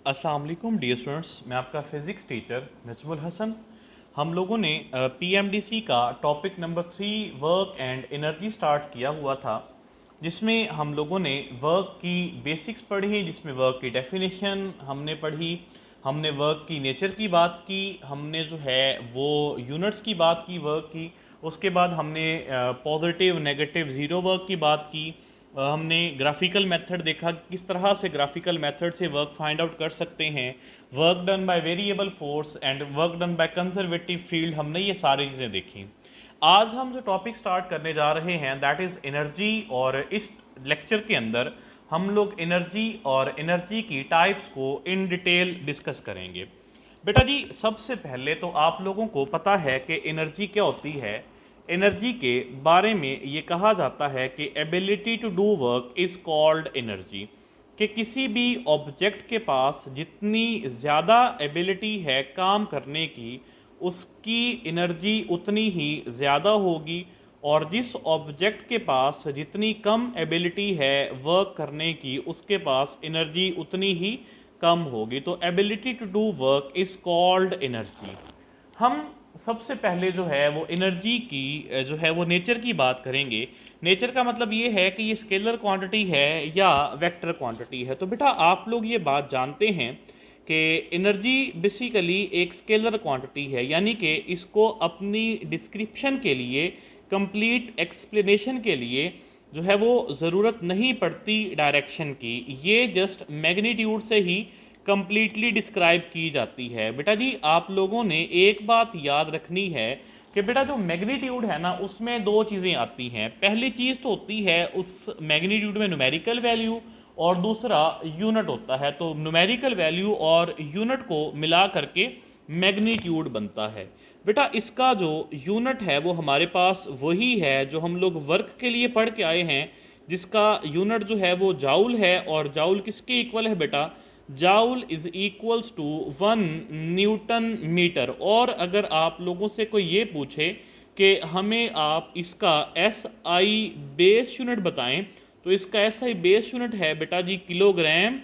अस्सलाम वालेकुम dear students, मैं आपका फ़िज़िक्स टीचर नजमुल हसन। हम लोगों ने पीएमडीसी का topic number 3 work and energy start किया हुआ था, जिसमें हम लोगों ने वर्क की बेसिक्स पढ़ी, जिसमें वर्क की डेफिनेशन हमने पढ़ी, हमने वर्क की नेचर की बात की, हमने जो है वो यूनिट्स की बात की वर्क की। उसके बाद हमने पॉजिटिव नेगेटिव ज़ीरो वर्क की बात की। हमने ग्राफिकल मेथड देखा कि किस तरह से ग्राफिकल मेथड से वर्क फाइंड आउट कर सकते हैं, work done by variable force and work done by conservative field, हमने ये सारी चीज़ें देखी। आज हम जो टॉपिक स्टार्ट करने जा रहे हैं दैट इज़ एनर्जी, और इस लेक्चर के अंदर हम लोग एनर्जी और एनर्जी की टाइप्स को इन डिटेल डिस्कस करेंगे। बेटा जी, सबसे पहले तो आप लोगों को पता है कि एनर्जी क्या होती है। एनर्जी के बारे में ये कहा जाता है कि ability to do work is called energy, कि किसी भी ऑब्जेक्ट के पास जितनी ज़्यादा एबिलिटी है काम करने की, उसकी एनर्जी उतनी ही ज़्यादा होगी, और जिस ऑब्जेक्ट के पास जितनी कम एबिलिटी है वर्क करने की, उसके पास एनर्जी उतनी ही कम होगी। तो ability to do work is called energy. हम सबसे पहले जो है वो एनर्जी की जो है वो नेचर की बात करेंगे। नेचर का मतलब ये है कि ये स्केलर क्वांटिटी है या वेक्टर क्वांटिटी है। तो बेटा आप लोग ये बात जानते हैं कि एनर्जी बेसिकली एक स्केलर क्वांटिटी है, यानी कि इसको अपनी डिस्क्रिप्शन के लिए, कंप्लीट एक्सप्लेनेशन के लिए जो है वो ज़रूरत नहीं पड़ती डायरेक्शन की, ये जस्ट मैग्नीट्यूड से ही कंप्लीटली डिस्क्राइब की जाती है। बेटा जी आप लोगों ने एक बात याद रखनी है कि बेटा जो मैग्नीट्यूड है ना, उसमें दो चीज़ें आती हैं। पहली चीज़ तो होती है उस मैग्नीट्यूड में न्यूमेरिकल वैल्यू, और दूसरा यूनिट होता है। तो न्यूमेरिकल वैल्यू और यूनिट को मिला करके मैग्नीट्यूड बनता है। बेटा इसका जो यूनिट है वो हमारे पास वही है जो हम लोग वर्क के लिए पढ़ के आए हैं, जिसका यूनिट जो है वो जाउल है। और जाउल किसके इक्वल है बेटा? Joule is equals to 1 newton metre. और अगर आप लोगों से कोई ये पूछे कि हमें आप इसका एस आई बेस यूनिट बताएं, तो इसका एस आई बेस यूनिट है बेटा जी किलोग्राम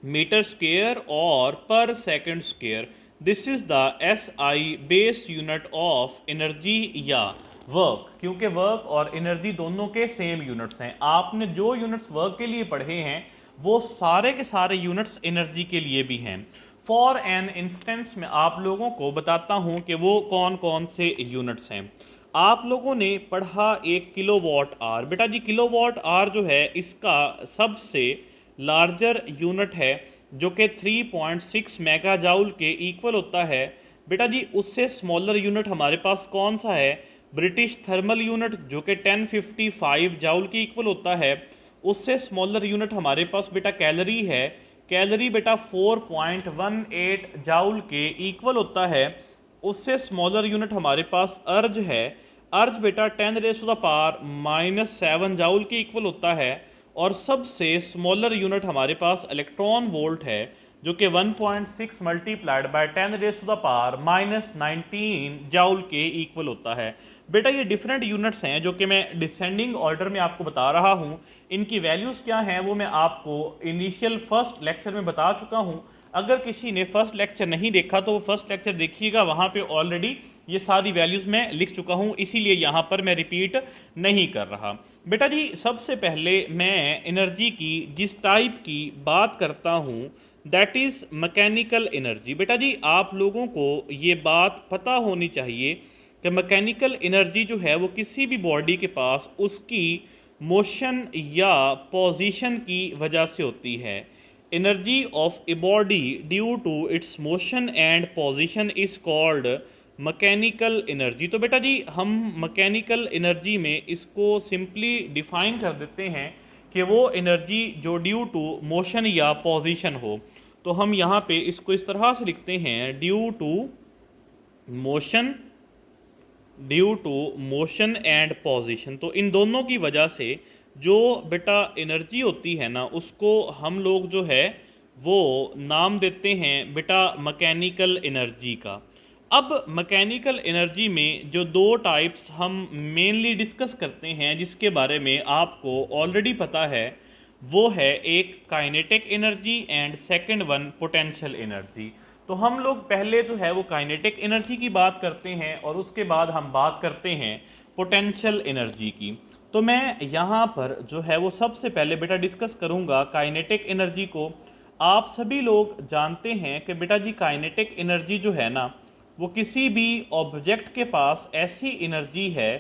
मीटर स्क्वेयर और पर second square. This is the S I base unit of energy या वर्क, क्योंकि वर्क और एनर्जी दोनों के सेम यूनिट्स हैं। आपने जो यूनिट्स वर्क के लिए पढ़े हैं वो सारे के सारे यूनिट्स एनर्जी के लिए भी हैं। फॉर एन इंस्टेंस में आप लोगों को बताता हूं कि वो कौन कौन से यूनिट्स हैं। आप लोगों ने पढ़ा एक किलोवाट आवर। बेटा जी किलोवाट आवर जो है इसका सबसे लार्जर यूनिट है, जो कि 3.6 मेगा जाउल के इक्वल होता है। बेटा जी उससे स्मॉलर यूनिट हमारे पास कौन सा है? ब्रिटिश थर्मल यूनिट, जो कि 1055 जाउल के इक्वल होता है। उससे स्मॉलर यूनिट हमारे पास बेटा कैलोरी है। कैलोरी बेटा 4.18 जाउल के इक्वल होता है। उससे स्मॉलर यूनिट हमारे पास अर्ज है। अर्ज बेटा 10⁻⁻7 जाउल के इक्वल होता है। और सबसे स्मॉलर यूनिट हमारे पास इलेक्ट्रॉन वोल्ट है, जो कि 1.6 मल्टीप्लाइड बाय 10⁻⁻19 जाउल के इक्वल होता है। बेटा ये डिफरेंट यूनिट्स हैं जो कि मैं डिसेंडिंग ऑर्डर में आपको बता रहा हूं। इनकी वैल्यूज़ क्या हैं वो मैं आपको इनिशियल फर्स्ट लेक्चर में बता चुका हूं। अगर किसी ने फर्स्ट लेक्चर नहीं देखा तो वो फर्स्ट लेक्चर देखिएगा, वहां पे ऑलरेडी ये सारी वैल्यूज़ मैं लिख चुका हूं, इसीलिए यहाँ पर मैं रिपीट नहीं कर रहा। बेटा जी सबसे पहले मैं एनर्जी की जिस टाइप की बात करता हूं दैट इज़ मैकेनिकल एनर्जी। बेटा जी आप लोगों को ये बात पता होनी चाहिए कि मैकेनिकल एनर्जी जो है वो किसी भी बॉडी के पास उसकी मोशन या पोजीशन की वजह से होती है। Energy of a body due to its motion and position is called mechanical energy. तो बेटा जी हम मैकेनिकल एनर्जी में इसको सिंपली डिफाइन कर देते हैं कि वो एनर्जी जो ड्यू टू मोशन या पोजीशन हो। तो हम यहाँ पे इसको इस तरह से लिखते हैं, due to motion, due to motion and position. तो इन दोनों की वजह से जो बेटा एनर्जी होती है ना, उसको हम लोग जो है वो नाम देते हैं बेटा मैकेनिकल एनर्जी का। अब मैकेनिकल एनर्जी में जो दो टाइप्स हम मेनली डिस्कस करते हैं, जिसके बारे में आपको ऑलरेडी पता है, वो है एक kinetic energy and second one potential energy. तो हम लोग पहले जो है वो काइनेटिक एनर्जी की बात करते हैं और उसके बाद हम बात करते हैं पोटेंशियल एनर्जी की। तो मैं यहाँ पर जो है वो सबसे पहले बेटा डिस्कस करूँगा काइनेटिक एनर्जी को। आप सभी लोग जानते हैं कि बेटा जी काइनेटिक एनर्जी जो है ना वो किसी भी ऑब्जेक्ट के पास ऐसी एनर्जी है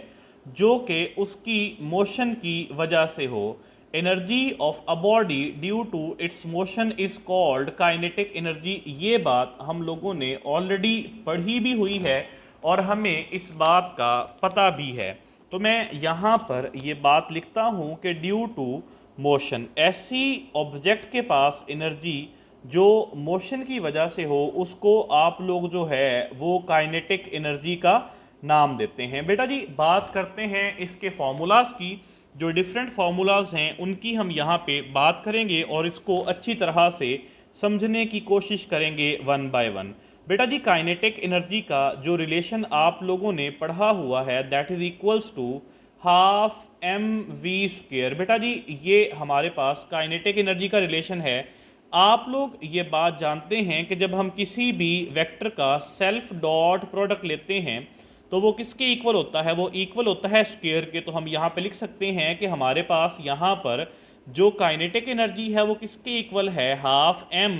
जो कि उसकी मोशन की वजह से हो। Energy of a body due to its motion is called kinetic energy. ये बात हम लोगों ने ऑलरेडी पढ़ी भी हुई है और हमें इस बात का पता भी है। तो मैं यहाँ पर ये बात लिखता हूँ कि ड्यू टू मोशन, ऐसी ऑब्जेक्ट के पास एनर्जी जो मोशन की वजह से हो उसको आप लोग जो है वो काइनेटिक एनर्जी का नाम देते हैं। बेटा जी बात करते हैं इसके फॉर्मूलाज की। जो डिफरेंट फार्मूलाज हैं उनकी हम यहाँ पे बात करेंगे और इसको अच्छी तरह से समझने की कोशिश करेंगे वन बाय वन। बेटा जी काइनेटिक एनर्जी का जो रिलेशन आप लोगों ने पढ़ा हुआ है that is equals to half m v square. बेटा जी ये हमारे पास काइनेटिक एनर्जी का रिलेशन है। आप लोग ये बात जानते हैं कि जब हम किसी भी वेक्टर का सेल्फ डॉट प्रोडक्ट लेते हैं तो वो किसके इक्वल होता है, वो इक्वल होता है स्क्वायर के। तो हम यहाँ पे लिख सकते हैं कि हमारे पास यहाँ पर जो काइनेटिक एनर्जी है वो किसके इक्वल है, half m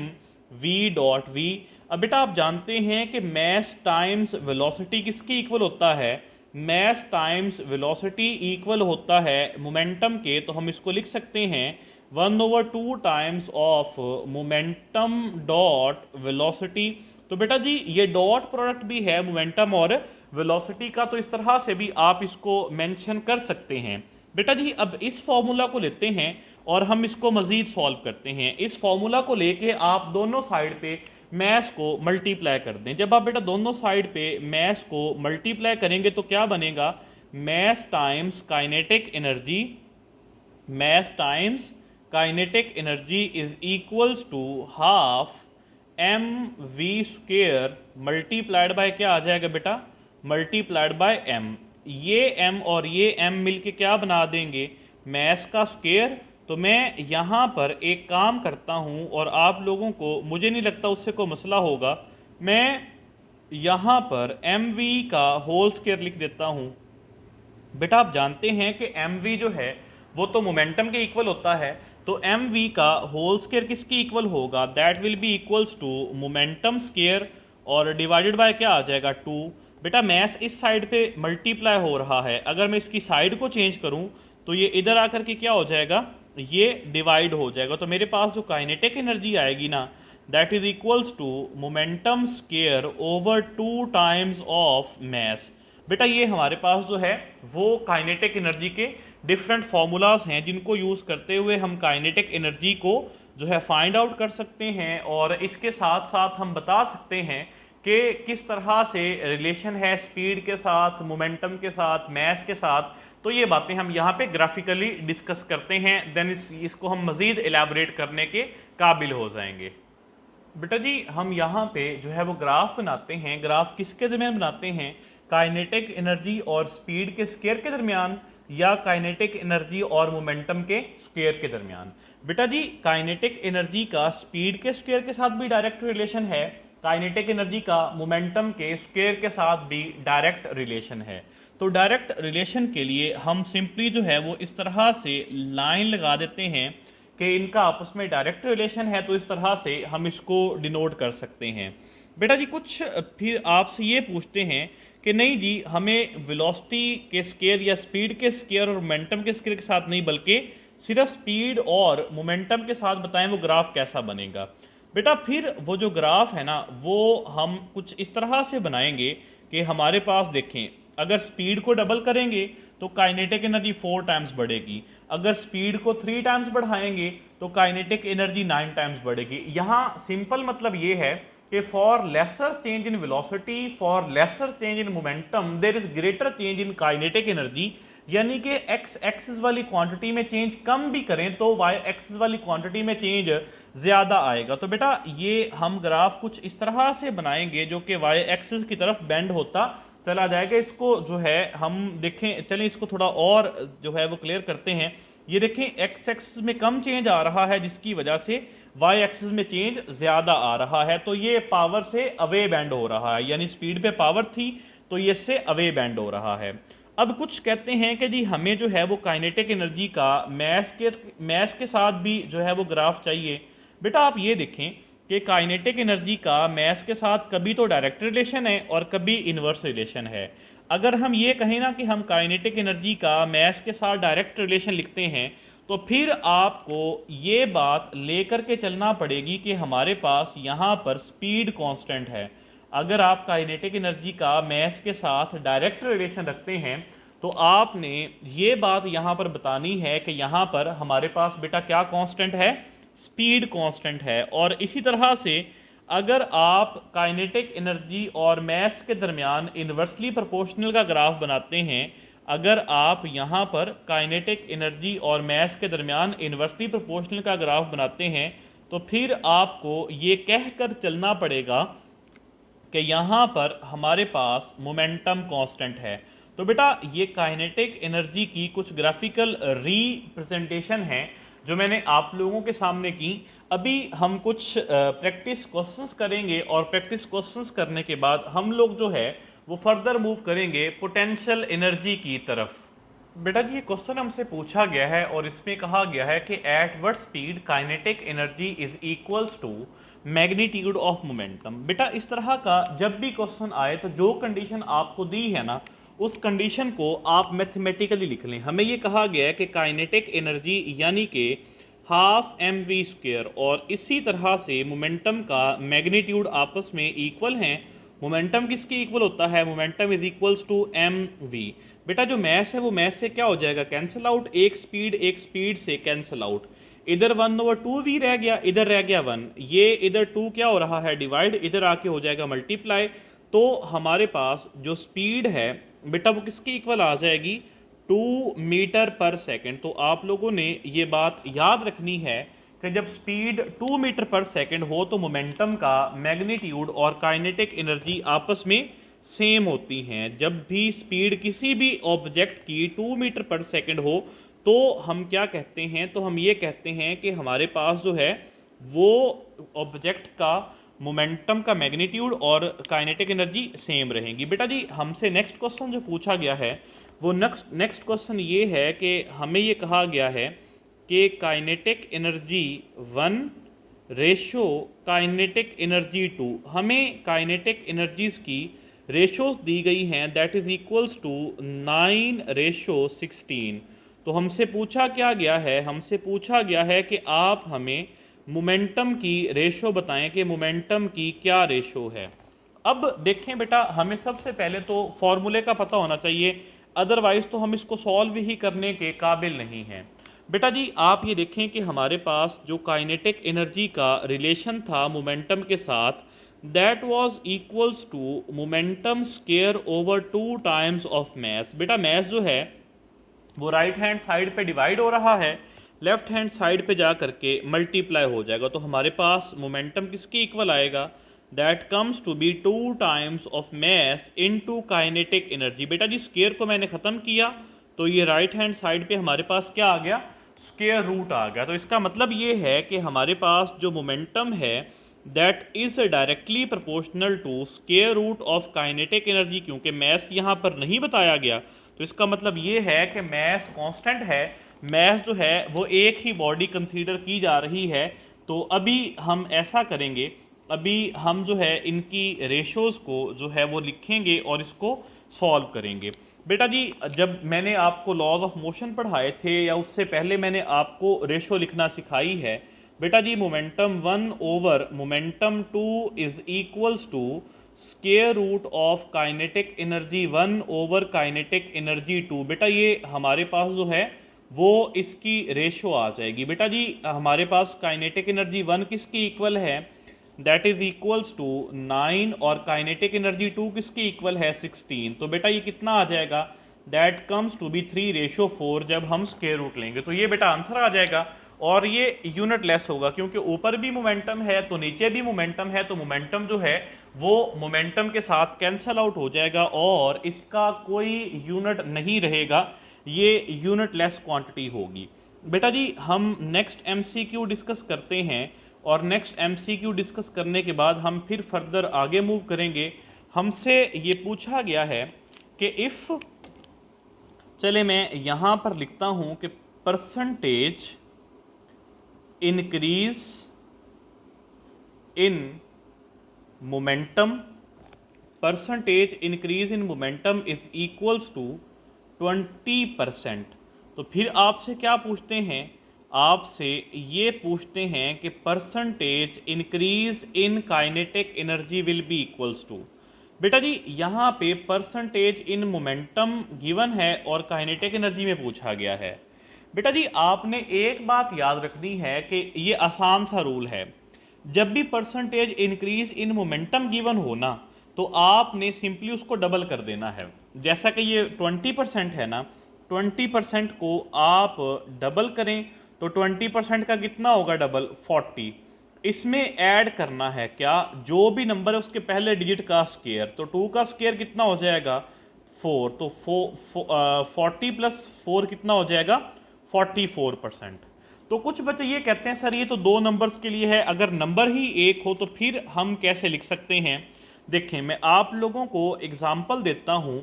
v dot v. अब बेटा आप जानते हैं कि मैस टाइम्स वेलोसिटी किसके इक्वल होता है, मैस टाइम्स वेलोसिटी इक्वल होता है मोमेंटम के। तो हम इसको लिख सकते हैं 1/2 times of momentum dot velocity. तो बेटा जी ये डॉट प्रोडक्ट भी है मोमेंटम और वेलोसिटी का, तो इस तरह से भी आप इसको मेंशन कर सकते हैं। बेटा जी अब इस फॉर्मूला को लेते हैं और हम इसको मजीद सॉल्व करते हैं। इस फॉर्मूला को लेके आप दोनों साइड पे मैस को मल्टीप्लाई कर दें। जब आप बेटा दोनों साइड पे मैस को मल्टीप्लाई करेंगे तो क्या बनेगा, mass times kinetic energy, mass times kinetic energy is equals to half m v square multiplied by क्या आ जाएगा बेटा, मल्टीप्लाइड बाय एम। ये एम और ये एम मिलके क्या बना देंगे, मैस का स्क्वेयर। तो मैं यहाँ पर एक काम करता हूँ और आप लोगों को मुझे नहीं लगता उससे कोई मसला होगा, मैं यहाँ पर एम वी का होल स्क्वेयर लिख देता हूँ। बेटा आप जानते हैं कि एम वी जो है वो तो मोमेंटम के इक्वल होता है, तो एम वी का होल स्क्वायर किसके इक्वल होगा, that will be equals to momentum square और डिवाइडेड बाय क्या आ जाएगा 2। बेटा मैस इस साइड पे मल्टीप्लाई हो रहा है, अगर मैं इसकी साइड को चेंज करूं तो ये इधर आकर के क्या हो जाएगा, ये डिवाइड हो जाएगा। तो मेरे पास जो काइनेटिक एनर्जी आएगी ना that is equals to momentum square over 2 times of mass. बेटा ये हमारे पास जो है वो काइनेटिक एनर्जी के डिफरेंट फार्मूलाज हैं जिनको यूज़ करते हुए हम काइनेटिक एनर्जी को जो है फाइंड आउट कर सकते हैं और इसके साथ साथ हम बता सकते हैं कि किस तरह से रिलेशन है स्पीड के साथ, मोमेंटम के साथ, मैस के साथ। तो ये बातें हम यहाँ पे ग्राफिकली डिस्कस करते हैं, देन इसको हम मज़ीद एलैबोरेट करने के काबिल हो जाएंगे। बेटा जी हम यहाँ पे जो है वो ग्राफ बनाते हैं। ग्राफ किसके दरमियान बनाते हैं, काइनेटिक एनर्जी और स्पीड के स्क्वायर के दरमियान या काइनेटिक एनर्जी और मोमेंटम के स्क्वायर के दरमियान। बेटा जी काइनेटिक एनर्जी का स्पीड के स्क्वायर के साथ भी डायरेक्ट रिलेशन है, काइनेटिक एनर्जी का मोमेंटम के स्क्वायर के साथ भी डायरेक्ट रिलेशन है। तो डायरेक्ट रिलेशन के लिए हम सिंपली जो है वो इस तरह से लाइन लगा देते हैं कि इनका आपस में डायरेक्ट रिलेशन है, तो इस तरह से हम इसको डिनोट कर सकते हैं। बेटा जी कुछ फिर आपसे ये पूछते हैं कि नहीं जी हमें वेलोसिटी के स्क्वायर या स्पीड के स्क्वायर और मोमेंटम के स्क्वायर के साथ नहीं बल्कि सिर्फ स्पीड और मोमेंटम के साथ बताएं वो ग्राफ कैसा बनेगा। बेटा फिर वो जो ग्राफ है ना वो हम कुछ इस तरह से बनाएंगे कि हमारे पास देखें अगर स्पीड को डबल करेंगे तो काइनेटिक एनर्जी 4 टाइम्स बढ़ेगी, अगर स्पीड को 3 टाइम्स बढ़ाएंगे तो काइनेटिक एनर्जी 9 टाइम्स बढ़ेगी। यहाँ सिंपल मतलब ये है कि for lesser change in velocity, for lesser change in momentum there is greater change in kinetic energy. यानी कि एक्स एक्सिस वाली क्वांटिटी में चेंज कम भी करें तो वाई एक्सिस वाली क्वांटिटी में चेंज ज़्यादा आएगा। तो बेटा ये हम ग्राफ कुछ इस तरह से बनाएंगे जो कि वाई एक्सिस की तरफ बेंड होता चला जाएगा। इसको जो है हम देखें, चलें इसको थोड़ा और जो है वो क्लियर करते हैं ये देखें एक्स एक्सिस में कम चेंज आ रहा है जिसकी वजह से वाई एक्सिस में चेंज ज़्यादा आ रहा है, तो ये पावर से अवे बैंड हो रहा है, यानी स्पीड पे पावर थी तो ये इससे अवे बैंड हो रहा है। अब कुछ कहते हैं कि जी हमें जो है वो काइनेटिक एनर्जी का मैस के साथ भी जो है वो ग्राफ चाहिए। बेटा आप ये देखें कि काइनेटिक एनर्जी का मैस के साथ कभी तो डायरेक्ट रिलेशन है और कभी इन्वर्स रिलेशन है। अगर हम ये कहें ना कि हम काइनेटिक एनर्जी का मैस के साथ डायरेक्ट रिलेशन लिखते हैं तो फिर आपको ये बात लेकर के चलना पड़ेगी कि हमारे पास यहाँ पर स्पीड कांस्टेंट है। अगर आप काइनेटिक एनर्जी का मैस के साथ डायरेक्ट रिलेशन रखते हैं तो आपने ये बात यहाँ पर बतानी है कि यहाँ पर हमारे पास बेटा क्या कांस्टेंट है, स्पीड कांस्टेंट है। और इसी तरह से अगर आप काइनेटिक एनर्जी और मैस के दरमियान इन्वर्सली प्रोपोर्शनल का ग्राफ बनाते हैं, अगर आप यहाँ पर काइनेटिक एनर्जी और मैस के दरमियान इन्वर्सली प्रोपोर्शनल का ग्राफ बनाते हैं तो फिर आपको ये कहकर चलना पड़ेगा कि यहाँ पर हमारे पास मोमेंटम कांस्टेंट है। तो बेटा ये काइनेटिक एनर्जी की कुछ ग्राफिकल रिप्रेजेंटेशन है जो मैंने आप लोगों के सामने की। अभी हम कुछ प्रैक्टिस क्वेश्चंस करेंगे और प्रैक्टिस क्वेश्चंस करने के बाद हम लोग जो है वो फर्दर मूव करेंगे पोटेंशियल एनर्जी की तरफ। बेटा जी ये क्वेश्चन हमसे पूछा गया है और इसमें कहा गया है कि at what speed kinetic energy is equals to magnitude of momentum. बेटा इस तरह का जब भी क्वेश्चन आए तो जो कंडीशन आपको दी है ना उस कंडीशन को आप मैथमेटिकली लिख लें। हमें ये कहा गया है कि काइनेटिक एनर्जी यानी कि हाफ एम वी स्क्वेयर और इसी तरह से मोमेंटम का मैग्नीट्यूड आपस में इक्वल हैं। मोमेंटम किसके इक्वल होता है, momentum is equals to m v. बेटा जो मैस है वो मैस से क्या हो जाएगा, कैंसिल आउट, एक स्पीड से कैंसिल आउट। इधर 1/2v रह गया, इधर रह गया 1, ये इधर 2 क्या हो रहा है डिवाइड, इधर आके हो जाएगा मल्टीप्लाई। तो हमारे पास जो स्पीड है बेटा वो किसकी इक्वल आ जाएगी, 2 मीटर पर सेकंड। तो आप लोगों ने ये बात याद रखनी है कि जब स्पीड 2 मीटर पर सेकंड हो तो मोमेंटम का मैग्नीट्यूड और काइनेटिक एनर्जी आपस में सेम होती हैं। जब भी स्पीड किसी भी ऑब्जेक्ट की 2 मीटर पर सेकंड हो तो हम क्या कहते हैं, तो हम ये कहते हैं कि हमारे पास जो है वो ऑब्जेक्ट का मोमेंटम का मैग्नीट्यूड और काइनेटिक एनर्जी सेम रहेंगी। बेटा जी हमसे नेक्स्ट क्वेश्चन जो पूछा गया है वो नेक्स्ट क्वेश्चन ये है कि हमें ये कहा गया है कि kinetic energy 1 ratio kinetic energy 2, हमें काइनेटिक एनर्जीज की रेशोज दी गई हैं दैट इज इक्वल्स टू 9:16। तो हमसे पूछा क्या गया है, हमसे पूछा गया है कि आप हमें मोमेंटम की रेशो बताएं कि मोमेंटम की क्या रेशो है। अब देखें बेटा हमें सबसे पहले तो फॉर्मूले का पता होना चाहिए, अदरवाइज तो हम इसको सॉल्व ही करने के काबिल नहीं हैं। बेटा जी आप ये देखें कि हमारे पास जो काइनेटिक एनर्जी का रिलेशन था मोमेंटम के साथ that was equals to momentum square over 2 times of mass. बेटा मैस जो है वो राइट हैंड साइड पे डिवाइड हो रहा है, लेफ्ट हैंड साइड पे जा करके मल्टीप्लाई हो जाएगा। तो हमारे पास मोमेंटम किसके इक्वल आएगा, that comes to be 2 times of mass into kinetic energy. बेटा जी स्क्वायर को मैंने ख़त्म किया तो ये राइट हैंड साइड पे हमारे पास क्या आ गया, स्क्वायर रूट आ गया। तो इसका मतलब ये है कि हमारे पास जो मोमेंटम है that is directly proportional to square root of kinetic energy. क्योंकि मैस यहाँ पर नहीं बताया गया तो इसका मतलब ये है कि मैस कांस्टेंट है, मैस जो है वो एक ही बॉडी कंसीडर की जा रही है। तो अभी हम ऐसा करेंगे, अभी हम जो है इनकी रेशोज को जो है वो लिखेंगे और इसको सॉल्व करेंगे। बेटा जी जब मैंने आपको लॉज ऑफ मोशन पढ़ाए थे या उससे पहले मैंने आपको रेशो लिखना सिखाई है। बेटा जी momentum 1 over momentum 2 is equals to square root of kinetic energy 1 over kinetic energy 2। बेटा ये हमारे पास जो है वो इसकी रेशो आ जाएगी। बेटा जी हमारे पास काइनेटिक एनर्जी 1 किसकी इक्वल है, दैट इज इक्वल्स टू 9 और काइनेटिक एनर्जी 2 किसकी इक्वल है 16। तो बेटा ये कितना आ जाएगा, दैट कम्स टू बी 3:4 जब हम स्क्वायर रूट लेंगे। तो ये बेटा आंसर आ जाएगा और ये यूनिट लेस होगा क्योंकि ऊपर भी मोमेंटम है तो नीचे भी मोमेंटम है, तो मोमेंटम जो है वो मोमेंटम के साथ कैंसल आउट हो जाएगा और इसका कोई यूनिट नहीं रहेगा, ये यूनिट लेस क्वांटिटी होगी। बेटा जी हम नेक्स्ट एमसीक्यू डिस्कस करते हैं, और नेक्स्ट एमसीक्यू डिस्कस करने के बाद हम फिर फर्दर आगे मूव करेंगे। हमसे ये पूछा गया है कि इफ़, चले मैं यहाँ पर लिखता हूँ कि percentage increase in momentum, percentage increase in momentum is equals to 20%। तो फिर आपसे क्या पूछते हैं, आपसे ये पूछते हैं कि percentage increase in kinetic energy will be equals to. बेटा जी यहाँ पे परसेंटेज इन मोमेंटम गिवन है और काइनेटिक एनर्जी में पूछा गया है। बेटा जी आपने एक बात याद रखनी है कि ये आसान सा रूल है, जब भी percentage increase in momentum given हो ना, तो आपने सिंपली उसको डबल कर देना है। जैसा कि ये 20% है ना, 20% को आप डबल करें तो 20% का कितना होगा डबल, 40। इसमें ऐड करना है क्या, जो भी नंबर है उसके पहले डिजिट का स्क्वायर, तो 2 का स्क्वायर कितना हो जाएगा 4, तो 40 प्लस 4 कितना हो जाएगा 44%। तो कुछ बच्चे ये कहते हैं सर ये तो दो नंबर्स के लिए है, अगर नंबर ही एक हो तो फिर हम कैसे लिख सकते हैं। देखें मैं आप लोगों को एग्जांपल देता हूं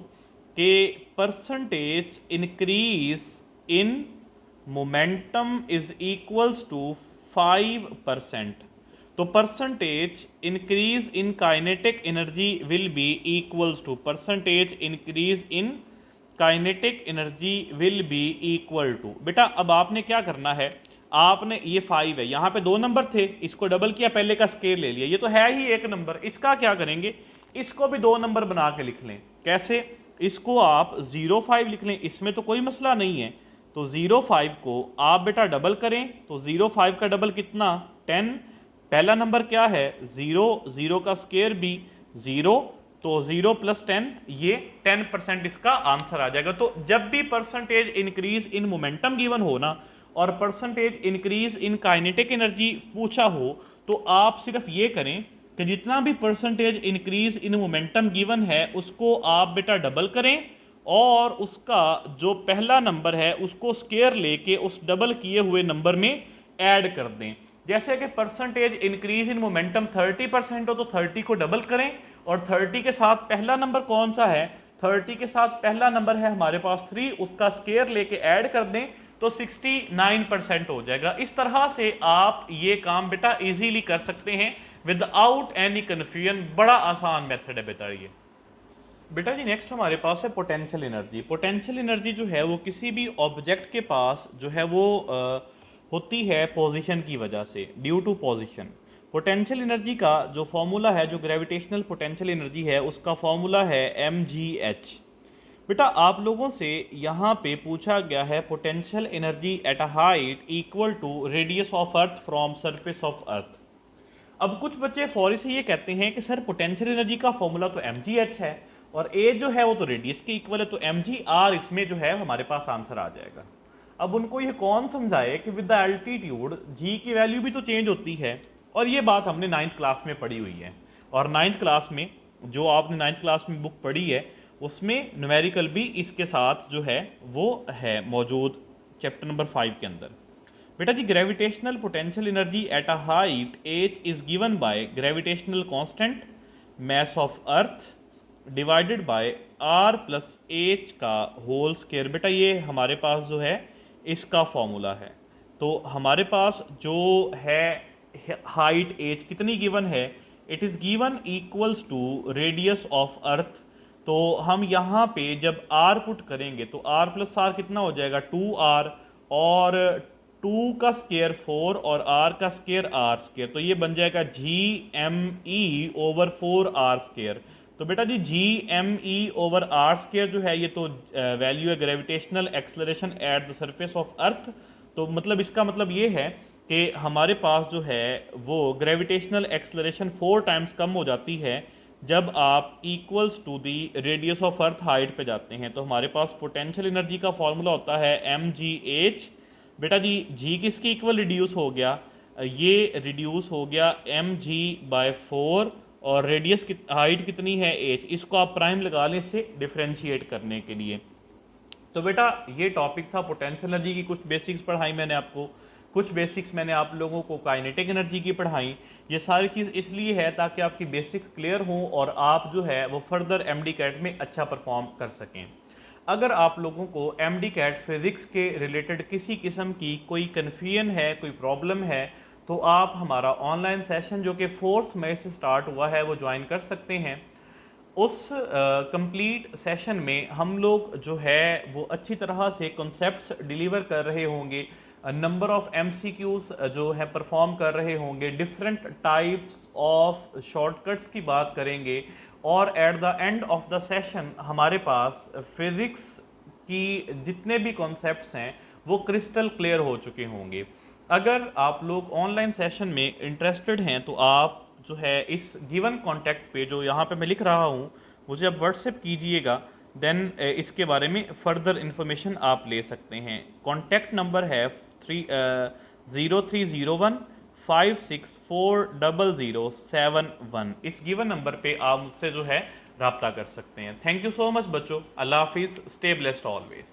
कि percentage increase in momentum is equals to 5%। तो percentage increase in kinetic energy will be equals to, percentage increase in kinetic energy will be equal to, बेटा अब आपने क्या करना है, आपने ये 5 है, यहाँ पे दो नंबर थे, इसको डबल किया, पहले का स्केल ले लिया, ये तो है ही एक नंबर, इसका क्या करेंगे, इसको भी दो नंबर बना के लिख लें। कैसे, इसको आप 0.5 लिख लें, इसमें तो कोई मसला नहीं है। तो 0.5 को आप बेटा डबल करें, तो 0.5 का डबल कितना 10, पहला नंबर क्या है 0, 0 का स्क्वायर भी 0, तो 0 प्लस 10 ये 10% इसका आंसर आ जाएगा। तो जब भी percentage increase in momentum given हो ना और percentage increase in kinetic energy पूछा हो, तो आप सिर्फ ये करें कि जितना भी percentage increase in momentum given है उसको आप बेटा डबल करें, और उसका जो पहला नंबर है उसको स्क्वायर लेके उस डबल किए हुए नंबर में ऐड कर दें। जैसे कि परसेंटेज इंक्रीज इन मोमेंटम 30% हो तो 30 को डबल करें, और 30 के साथ पहला नंबर कौन सा है, 30 के साथ पहला नंबर है हमारे पास 3, उसका स्क्वायर लेके ऐड कर दें तो 69% हो जाएगा। इस तरह से आप ये काम बेटा इजीली कर सकते हैं विदाउट एनी कन्फ्यूजन, बड़ा आसान मेथड है बेटा ये। बेटा जी नेक्स्ट हमारे पास है पोटेंशियल एनर्जी। पोटेंशियल एनर्जी जो है वो किसी भी ऑब्जेक्ट के पास जो है वो होती है पोजीशन की वजह से, due to position. Potential energy का जो फॉर्मूला है, जो ग्रेविटेशनल पोटेंशियल एनर्जी है, उसका फॉर्मूला है mgh। बेटा आप लोगों से यहाँ पे पूछा गया है potential energy at a height equal to radius of earth from surface of earth. अब कुछ बच्चे फौरी से ये कहते हैं कि सर पोटेंशियल एनर्जी का फॉर्मूला तो mgh है और a जो है वो तो रेडियस के इक्वल है, तो mgr इसमें जो है हमारे पास आंसर आ जाएगा। अब उनको ये कौन समझाए कि विद द एल्टीट्यूड g की वैल्यू भी तो चेंज होती है, और ये बात हमने 9th क्लास में पढ़ी हुई है, और 9th क्लास में जो आपने 9th क्लास में बुक पढ़ी है उसमें न्यूमेरिकल भी इसके साथ जो है वो है मौजूद चैप्टर नंबर 5 के अंदर। बेटा जी gravitational potential energy at a height h is given by gravitational constant mass of earth divided by r plus h का होल स्क्वायर। बेटा ये हमारे पास जो है इसका फॉर्मूला है। तो हमारे पास जो है हाइट h कितनी गिवन है, it is given equals to radius of earth. तो हम यहाँ पे जब r पुट करेंगे तो r प्लस r कितना हो जाएगा 2r, और 2 का स्क्वायर 4 और r का स्क्वायर r स्क्वायर, तो ये बन जाएगा G M E over 4r square. तो बेटा जी G M E over R square जो है ये तो वैल्यू है gravitational acceleration at the surface of earth. तो मतलब इसका मतलब ये है कि हमारे पास जो है वो ग्रेविटेशनल एक्सलरेशन 4 टाइम्स कम हो जाती है जब आप equals to the radius of earth height पे जाते हैं। तो हमारे पास पोटेंशियल एनर्जी का फॉर्मूला होता है mgh। बेटा जी g किसके इक्वल रिड्यूस हो गया, ये रिड्यूस हो गया mg/4, और रेडियस हाइट कितनी है h, इसको आप प्राइम लगा लें इससे डिफ्रेंशिएट करने के लिए। तो बेटा ये टॉपिक था पोटेंशियल एनर्जी की, कुछ बेसिक्स पढ़ाई मैंने आपको, कुछ बेसिक्स मैंने आप लोगों को काइनेटिक एनर्जी की पढ़ाई। ये सारी चीज़ इसलिए है ताकि आपकी बेसिक्स क्लियर हों और आप जो है वो फर्दर एमडी कैट में अच्छा परफॉर्म कर सकें। अगर आप लोगों को एमडी कैट फिजिक्स के रिलेटेड किसी किस्म की कोई कन्फ्यूजन है, कोई प्रॉब्लम है, तो आप हमारा ऑनलाइन सेशन जो कि 4 मई से स्टार्ट हुआ है वो ज्वाइन कर सकते हैं। उस कंप्लीट सेशन में हम लोग जो है वो अच्छी तरह से कॉन्सेप्ट्स डिलीवर कर रहे होंगे, नंबर ऑफ एमसीक्यूज जो है परफॉर्म कर रहे होंगे, डिफरेंट टाइप्स ऑफ शॉर्टकट्स की बात करेंगे, और at the end of the session हमारे पास फिजिक्स की जितने भी कॉन्सेप्ट्स हैं वो क्रिस्टल क्लियर हो चुके होंगे। अगर आप लोग ऑनलाइन सेशन में इंटरेस्टेड हैं तो आप जो है इस गिवन कॉन्टैक्ट पे जो यहाँ पे मैं लिख रहा हूँ मुझे आप व्हाट्सएप कीजिएगा, देन इसके बारे में फर्दर इंफॉर्मेशन आप ले सकते हैं। कॉन्टैक्ट नंबर है 0301564007 इस गिवन नंबर पे आप मुझसे जो है रब्ता कर सकते हैं। थैंक यू सो मच बच्चों, अल्लाह हाफिज़, स्टे ब्लेस्ड ऑलवेज।